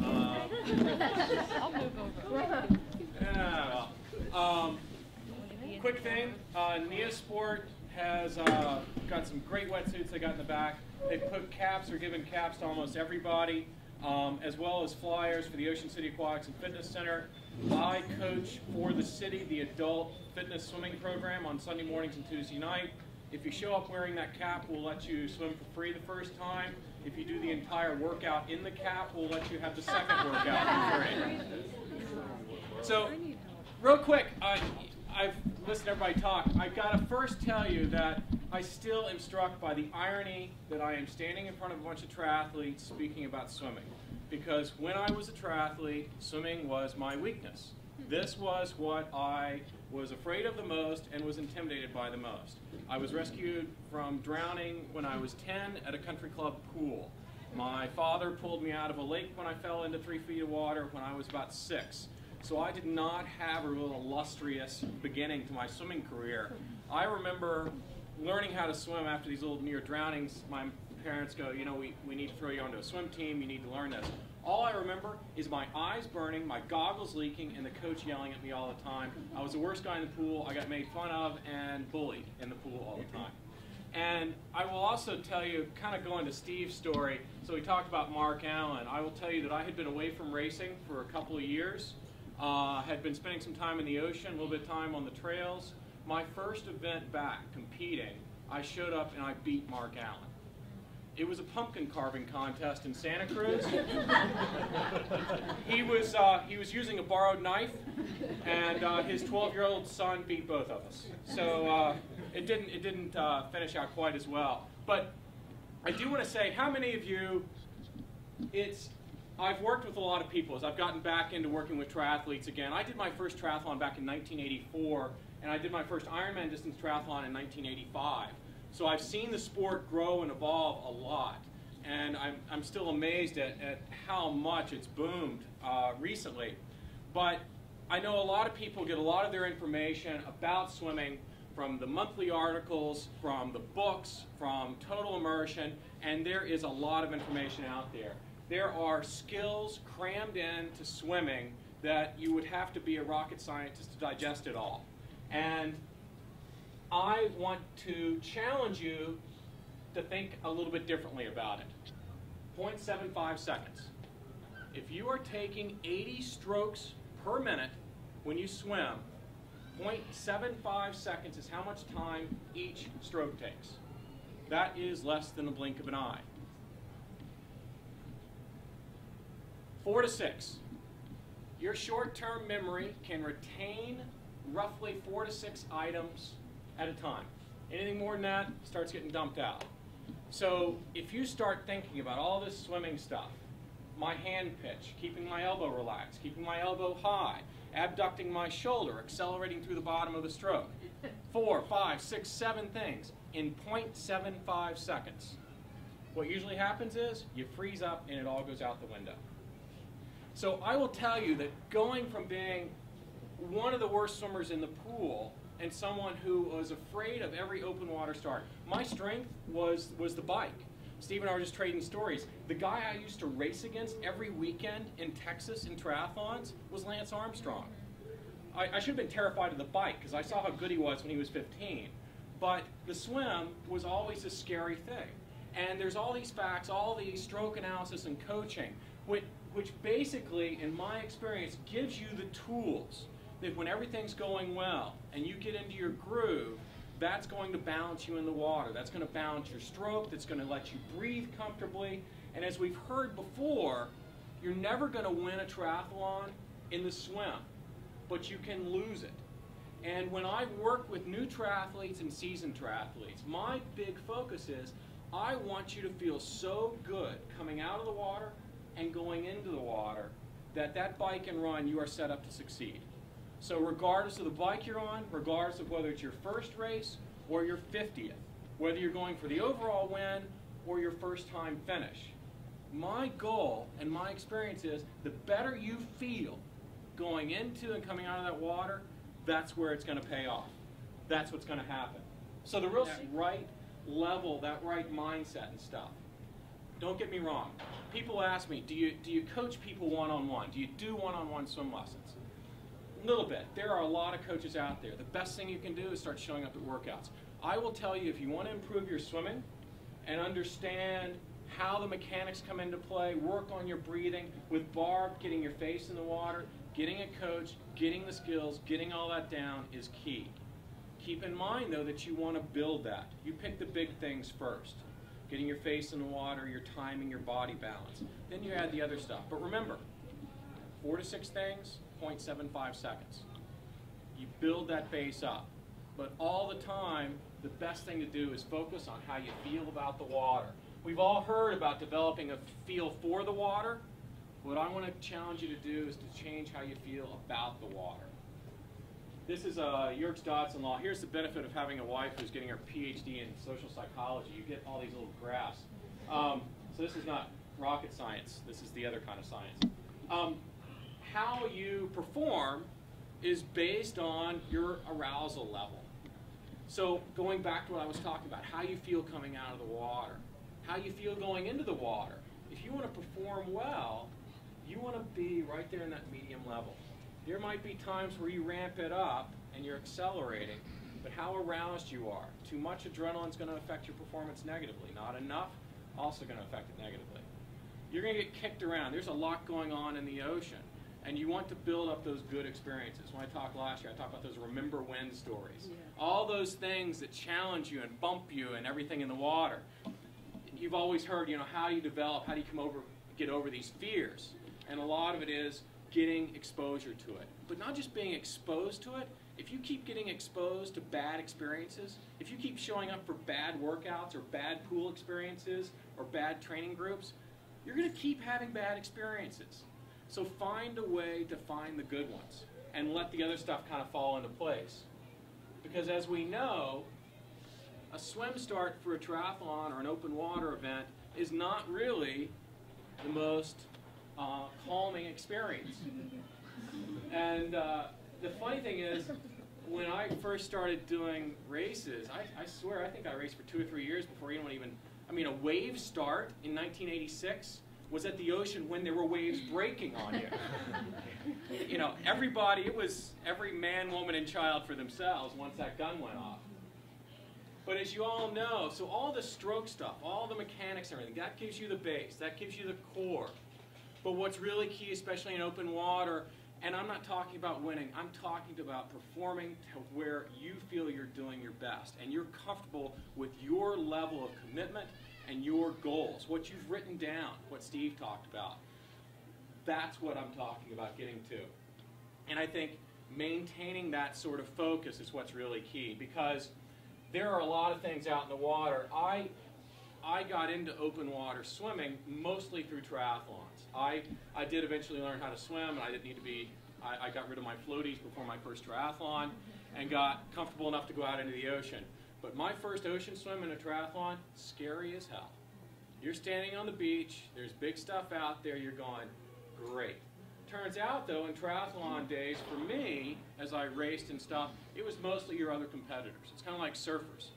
I'll move over. Yeah, quick thing, Neosport has got some great wetsuits they got in the back. They put caps, or given caps to almost everybody, as well as flyers for the Ocean City Aquatics and Fitness Center. I coach for the city the adult fitness swimming program on Sunday mornings and Tuesday night. If you show up wearing that cap, we'll let you swim for free the first time. If you do the entire workout in the cap, we'll let you have the second workout for free. So, real quick, I've listened to everybody talk. I've got to first tell you that I still am struck by the irony that I am standing in front of a bunch of triathletes speaking about swimming. Because when I was a triathlete, swimming was my weakness. This was what I was afraid of the most and was intimidated by the most. I was rescued from drowning when I was 10 at a country club pool. My father pulled me out of a lake when I fell into 3 feet of water when I was about 6. So I did not have a real illustrious beginning to my swimming career. I remember learning how to swim after these little near drownings. My parents go, you know, we need to throw you onto a swim team, you need to learn this. All I remember is my eyes burning, my goggles leaking, and the coach yelling at me all the time. I was the worst guy in the pool. I got made fun of and bullied in the pool all the time. And I will also tell you, kind of going to Steve's story, so we talked about Mark Allen. I will tell you that I had been away from racing for a couple of years, had been spending some time in the ocean, a little bit of time on the trails. My first event back competing, I showed up and I beat Mark Allen. It was a pumpkin carving contest in Santa Cruz. He was using a borrowed knife, and his 12-year-old son beat both of us. So it didn't finish out quite as well. But I do want to say, how many of you? I've worked with a lot of people as I've gotten back into working with triathletes again. I did my first triathlon back in 1984, and I did my first Ironman distance triathlon in 1985. So I've seen the sport grow and evolve a lot, and I'm still amazed at how much it's boomed recently. But I know a lot of people get a lot of their information about swimming from the monthly articles, from the books, from Total Immersion, and there is a lot of information out there. There are skills crammed into swimming that you would have to be a rocket scientist to digest it all. And I want to challenge you to think a little bit differently about it. 0.75 seconds. If you are taking 80 strokes per minute when you swim, 0.75 seconds is how much time each stroke takes. That is less than a blink of an eye. 4 to 6. Your short-term memory can retain roughly 4 to 6 items at a time. Anything more than that starts getting dumped out. So if you start thinking about all this swimming stuff, my hand pitch, keeping my elbow relaxed, keeping my elbow high, abducting my shoulder, accelerating through the bottom of the stroke, 4, 5, 6, 7 things in 0.75 seconds. What usually happens is you freeze up and it all goes out the window. So I will tell you that going from being one of the worst swimmers in the pool and someone who was afraid of every open water start. My strength was the bike. Steve and I were just trading stories. The guy I used to race against every weekend in Texas in triathlons was Lance Armstrong. I should have been terrified of the bike because I saw how good he was when he was 15. But the swim was always a scary thing. And there's all these facts, all these stroke analysis and coaching, which basically, in my experience, gives you the tools that when everything's going well and you get into your groove, that's going to balance you in the water. That's going to balance your stroke. That's going to let you breathe comfortably. And as we've heard before, you're never going to win a triathlon in the swim, but you can lose it. And when I work with new triathletes and seasoned triathletes, my big focus is I want you to feel so good coming out of the water and going into the water that that bike and run, you are set up to succeed. So regardless of the bike you're on, regardless of whether it's your first race or your 50th, whether you're going for the overall win or your first time finish, my goal and my experience is the better you feel going into and coming out of that water, that's where it's going to pay off. That's what's going to happen. So the real right level, that right mindset and stuff. Don't get me wrong. People ask me, do you coach people one-on-one? Do you do one-on-one swim lessons? A little bit. There are a lot of coaches out there. The best thing you can do is start showing up at workouts. I will tell you, if you want to improve your swimming and understand how the mechanics come into play, work on your breathing, with Barb, getting your face in the water, getting a coach, getting the skills, getting all that down is key. Keep in mind, though, that you want to build that. You pick the big things first. Getting your face in the water, your timing, your body balance. Then you add the other stuff. But remember, 4 to 6 things, 0.75 seconds. You build that base up. But all the time, the best thing to do is focus on how you feel about the water. We've all heard about developing a feel for the water. What I want to challenge you to do is to change how you feel about the water. This is Yerkes Dodson law. Here's the benefit of having a wife who's getting her PhD in social psychology. You get all these little graphs. So this is not rocket science. This is the other kind of science. How you perform is based on your arousal level. So going back to what I was talking about, how you feel coming out of the water, how you feel going into the water. If you want to perform well, you want to be right there in that medium level. There might be times where you ramp it up and you're accelerating, but how aroused you are. Too much adrenaline is going to affect your performance negatively. Not enough, also going to affect it negatively. You're going to get kicked around. There's a lot going on in the ocean, and you want to build up those good experiences. When I talked last year, I talked about those remember when stories. Yeah. All those things that challenge you and bump you and everything in the water. You've always heard, how do you develop, how do you get over these fears? And a lot of it is getting exposure to it. But not just being exposed to it. If you keep getting exposed to bad experiences, if you keep showing up for bad workouts or bad pool experiences or bad training groups, you're going to keep having bad experiences. So find a way to find the good ones and let the other stuff kind of fall into place. Because as we know, a swim start for a triathlon or an open water event is not really the most calming experience. And the funny thing is, when I first started doing races, I swear I think I raced for 2 or 3 years before anyone even, a wave start in 1986 was at the ocean when there were waves breaking on you. Everybody, it was every man, woman, and child for themselves once that gun went off. But as you all know, so all the stroke stuff, all the mechanics and everything, that gives you the base, that gives you the core. But what's really key, especially in open water, and I'm not talking about winning, I'm talking about performing to where you feel you're doing your best and you're comfortable with your level of commitment and your goals, what you've written down, what Steve talked about. That's what I'm talking about getting to. And I think maintaining that sort of focus is what's really key, because there are a lot of things out in the water. I got into open water swimming mostly through triathlons. I did eventually learn how to swim, and I didn't need to be, I got rid of my floaties before my first triathlon and got comfortable enough to go out into the ocean. But my first ocean swim in a triathlon, scary as hell. You're standing on the beach, there's big stuff out there, you're going, great. Turns out, though, in triathlon days, for me, as I raced and stuff, it was mostly your other competitors. It's kind of like surfers.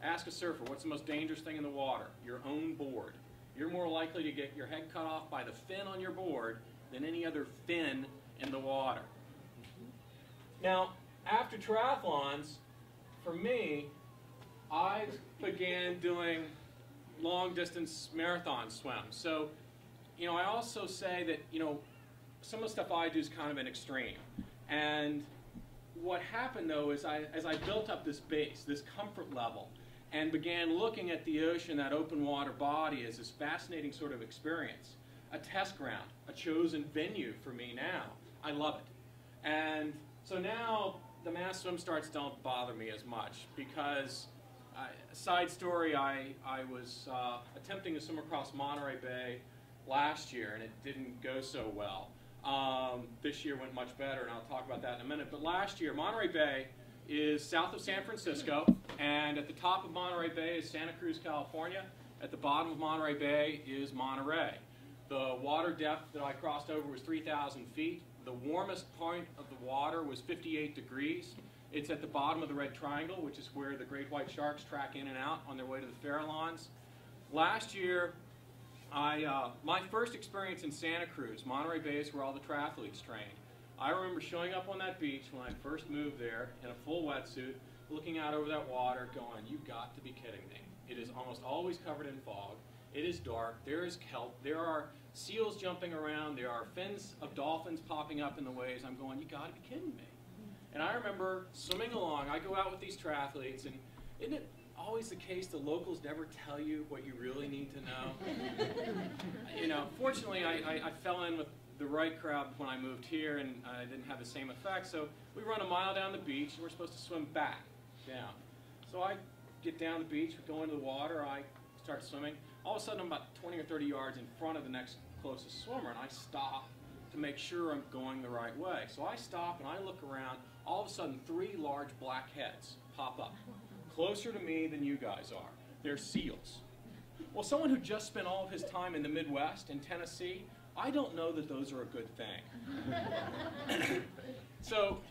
Ask a surfer, what's the most dangerous thing in the water? Your own board. You're more likely to get your head cut off by the fin on your board than any other fin in the water. Now, after triathlons, for me, I began doing long-distance marathon swims. So, I also say that, some of the stuff I do is kind of an extreme. And what happened, though, is as I built up this base, this comfort level, and began looking at the ocean, that open water body, as this fascinating sort of experience, a test ground, a chosen venue for me now. I love it. And so now the mass swim starts don't bother me as much, because, side story, I was attempting to swim across Monterey Bay last year, and it didn't go so well. This year went much better, and I'll talk about that in a minute. But last year, Monterey Bay is south of San Francisco, and at the top of Monterey Bay is Santa Cruz, California. At the bottom of Monterey Bay is Monterey. The water depth that I crossed over was 3,000 feet. The warmest point of the water was 58 degrees. It's at the bottom of the Red Triangle, which is where the great white sharks track in and out on their way to the Farallones. Last year, My first experience in Santa Cruz, Monterey Bay is where all the triathletes trained. I remember showing up on that beach when I first moved there in a full wetsuit, looking out over that water going, "You've got to be kidding me." It is almost always covered in fog. It is dark. There is kelp. There are seals jumping around. There are fins of dolphins popping up in the waves. I'm going, "You got to be kidding me." And I remember swimming along. I go out with these triathletes, and isn't it always the case the locals never tell you what you really need to know? Fortunately, I fell in with the right crowd when I moved here, and I didn't have the same effect. So we run a mile down the beach, and we're supposed to swim back down. So I get down the beach, we go into the water, I start swimming. All of a sudden, I'm about 20 or 30 yards in front of the next closest swimmer, and I stop to make sure I'm going the right way. So I stop, and I look around. All of a sudden, 3 large black heads pop up, closer to me than you guys are. They're seals. Well, someone who just spent all of his time in the Midwest, in Tennessee, I don't know that those are a good thing. So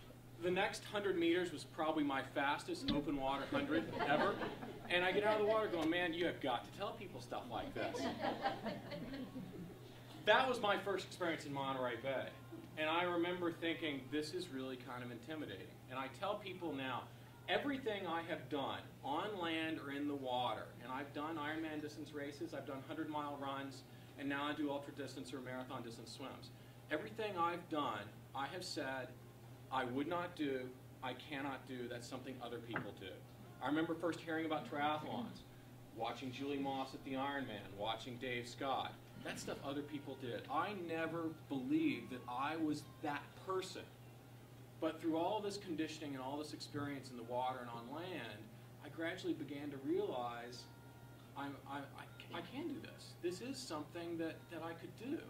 the next 100 meters was probably my fastest open water 100 ever. And I get out of the water going, "Man, you have got to tell people stuff like this." That was my first experience in Monterey Bay. And I remember thinking, this is really kind of intimidating. And I tell people now, everything I have done on land or in the water, and I've done Ironman distance races, I've done 100-mile runs, and now I do ultra distance or marathon distance swims. Everything I've done, I have said, I would not do, I cannot do, that's something other people do. I remember first hearing about triathlons, watching Julie Moss at the Ironman, watching Dave Scott. That's stuff other people did. I never believed that I was that person. But through all this conditioning and all this experience in the water and on land, I gradually began to realize I can do this. This is something that I could do.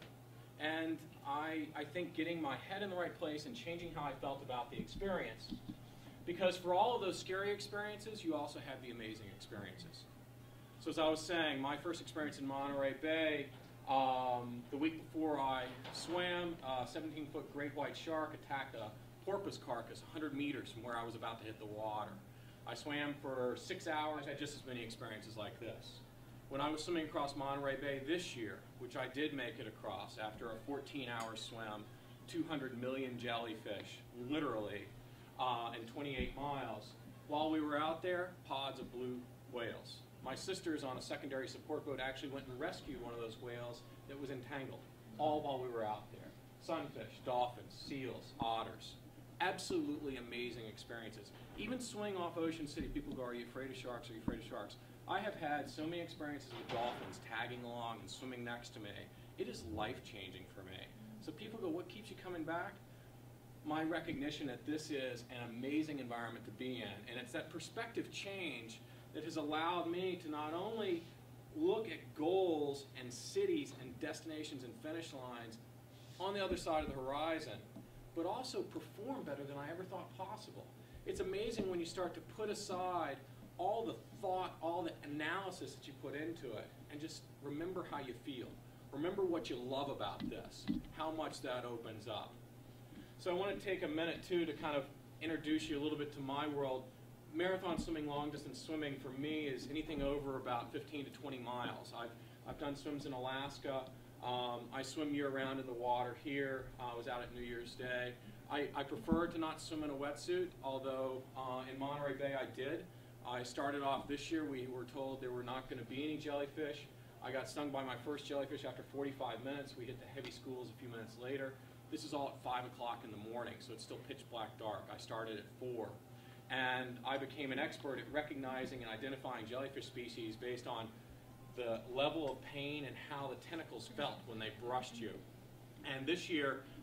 And I think getting my head in the right place and changing how I felt about the experience. Because for all of those scary experiences, you also have the amazing experiences. So as I was saying, my first experience in Monterey Bay, the week before I swam, a 17-foot great white shark attacked a porpoise carcass 100 meters from where I was about to hit the water. I swam for 6 hours. I had just as many experiences like this. When I was swimming across Monterey Bay this year, which I did make it across after a 14-hour swim, 200 million jellyfish, literally, and 28 miles. While we were out there, pods of blue whales. My sisters on a secondary support boat actually went and rescued one of those whales that was entangled, all while we were out there. Sunfish, dolphins, seals, otters. Absolutely amazing experiences. Even swimming off Ocean City, people go, "Are you afraid of sharks? Are you afraid of sharks?" I have had so many experiences with dolphins tagging along and swimming next to me. It is life-changing for me. So people go, "What keeps you coming back?" My recognition that this is an amazing environment to be in. And it's that perspective change that has allowed me to not only look at goals and cities and destinations and finish lines on the other side of the horizon, but also perform better than I ever thought possible. It's amazing when you start to put aside all the thought, all the analysis that you put into it, and just remember how you feel. Remember what you love about this, how much that opens up. So I want to take a minute, too, to kind of introduce you a little bit to my world. Marathon swimming, long-distance swimming, for me, is anything over about 15 to 20 miles. I've done swims in Alaska. I swim year-round in the water here. I was out at New Year's Day. I prefer to not swim in a wetsuit, although in Monterey Bay I did. I started off this year. We were told there were not going to be any jellyfish. I got stung by my first jellyfish after 45 minutes. We hit the heavy schools a few minutes later. This is all at 5 o'clock in the morning, so it's still pitch black dark. I started at 4. And I became an expert at recognizing and identifying jellyfish species based on the level of pain and how the tentacles felt when they brushed you. And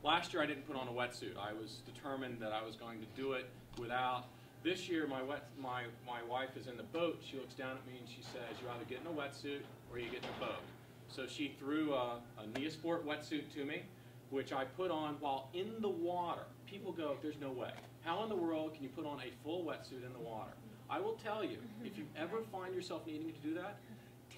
last year I didn't put on a wetsuit. I was determined that I was going to do it without. This year my wife is in the boat. She looks down at me and she says, "You either get in a wetsuit or you get in a boat." So she threw a Neosport wetsuit to me, which I put on while in the water. People go, "There's no way. How in the world can you put on a full wetsuit in the water?" I will tell you, if you ever find yourself needing to do that,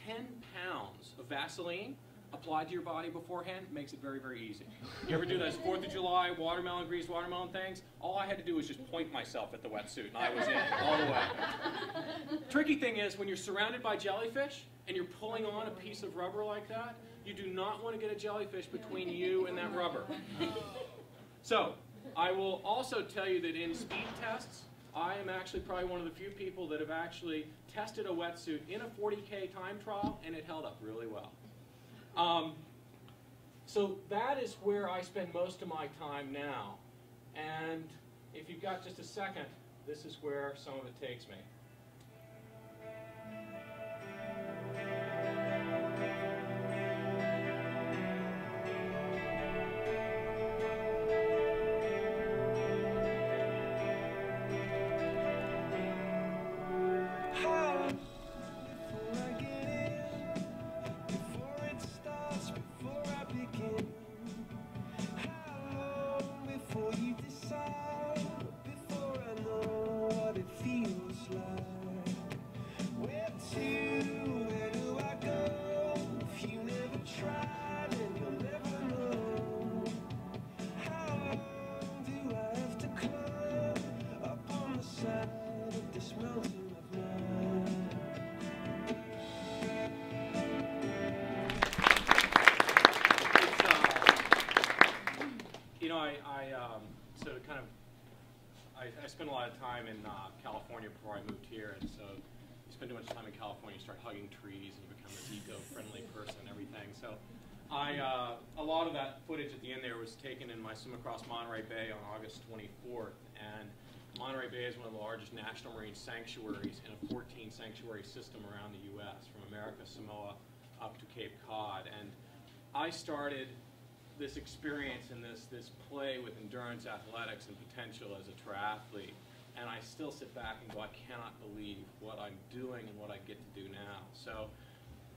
10 pounds of Vaseline applied to your body beforehand makes it very, very easy. You ever do those 4th of July watermelon grease, watermelon things? All I had to do was just point myself at the wetsuit, and I was in all the way. Tricky thing is, when you're surrounded by jellyfish and you're pulling on a piece of rubber like that, You do not want to get a jellyfish between you and that rubber. So, I will also tell you that in speed tests, I am actually probably one of the few people that have actually tested a wetsuit in a 40K time trial, and it held up really well. So that is where I spend most of my time now. And if you've got just a second, this is where some of it takes me. I spent a lot of time in California before I moved here, and so you spend too much time in California, you start hugging trees, and you become this eco-friendly person and everything. So a lot of that footage at the end there was taken in my swim across Monterey Bay on August 24th, and Monterey Bay is one of the largest national marine sanctuaries in a 14 sanctuary system around the U.S., from America, Samoa, up to Cape Cod. And I started this experience and this play with endurance athletics and potential as a triathlete, and I still sit back and go, I cannot believe what I'm doing and what I get to do now. So,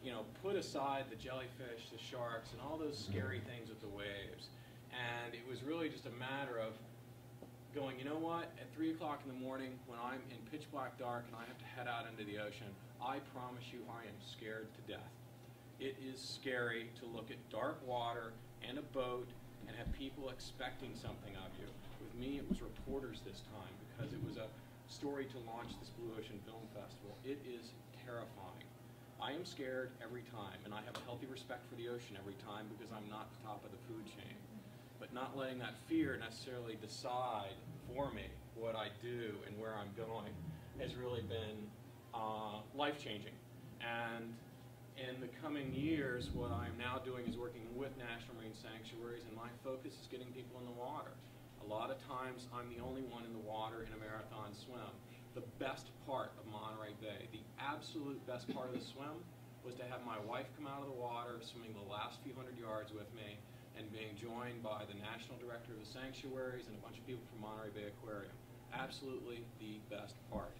you know, put aside the jellyfish, the sharks, and all those scary things with the waves, and it was really just a matter of going, you know what, at 3 o'clock in the morning when I'm in pitch black dark and I have to head out into the ocean, I promise you I am scared to death. It is scary to look at dark water and a boat and have people expecting something of you. With me, it was reporters this time because it was a story to launch this Blue Ocean Film Festival. It is terrifying. I am scared every time, and I have a healthy respect for the ocean every time because I'm not the top of the food chain. But not letting that fear necessarily decide for me what I do and where I'm going has really been life-changing. And in the coming years, what I'm now doing is working with national marine sanctuaries, and my focus is getting people in the water. A lot of times, I'm the only one in the water in a marathon swim. The best part of Monterey Bay, the absolute best part of the swim, was to have my wife come out of the water, swimming the last few hundred yards with me, and being joined by the national director of the sanctuaries and a bunch of people from Monterey Bay Aquarium. Absolutely the best part.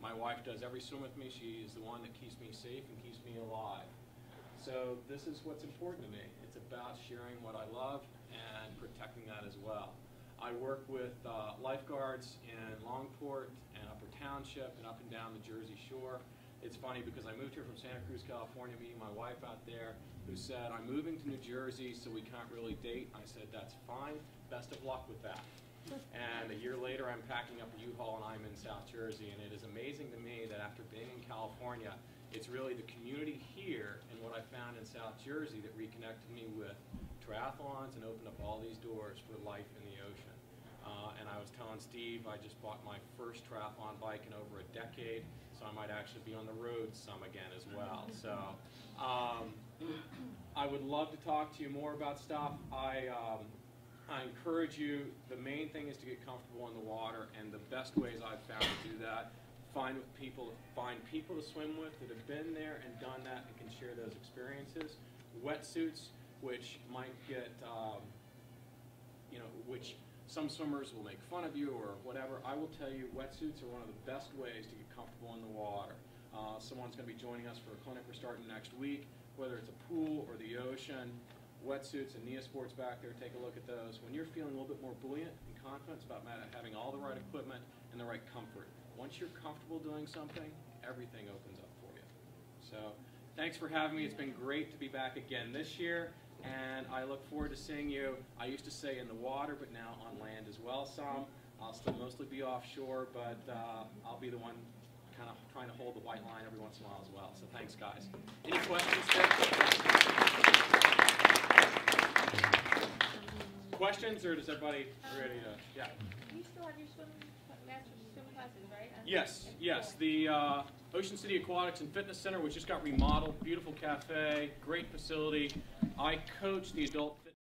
My wife does every swim with me. She is the one that keeps me safe and keeps me alive. So this is what's important to me. It's about sharing what I love and protecting that as well. I work with lifeguards in Longport and Upper Township and up and down the Jersey Shore. It's funny because I moved here from Santa Cruz, California, meeting my wife out there, who said, I'm moving to New Jersey, so we can't really date. I said, that's fine. Best of luck with that. And a year later, I'm packing up a U-Haul and I'm in South Jersey. And it is amazing to me that after being in California, it's really the community here and what I found in South Jersey that reconnected me with triathlons and opened up all these doors for life in the ocean. And I was telling Steve, I just bought my first triathlon bike in over a decade, so I might actually be on the road some again as well. So I would love to talk to you more about stuff. I encourage you, the main thing is to get comfortable in the water, and the best ways I've found to do that, find people to swim with that have been there and done that and can share those experiences. Wetsuits, which might get, which some swimmers will make fun of you or whatever. I will tell you, wetsuits are one of the best ways to get comfortable in the water. Someone's going to be joining us for a clinic we're starting next week, whether it's a pool or the ocean. Wetsuits and Neosports back there, take a look at those. When you're feeling a little bit more buoyant and confident, it's about having all the right equipment and the right comfort. Once you're comfortable doing something, everything opens up for you. So thanks for having me. It's been great to be back again this year, and I look forward to seeing you. I used to say in the water, but now on land as well some. I'll still mostly be offshore, but I'll be the one kind of trying to hold the white line every once in a while as well. So thanks, guys. Any questions? Questions, or does everybody ready to? Yeah. You still have your master's swim classes, right? Yes, yes. The Ocean City Aquatics and Fitness Center, which just got remodeled, beautiful cafe, great facility. I coach the adult.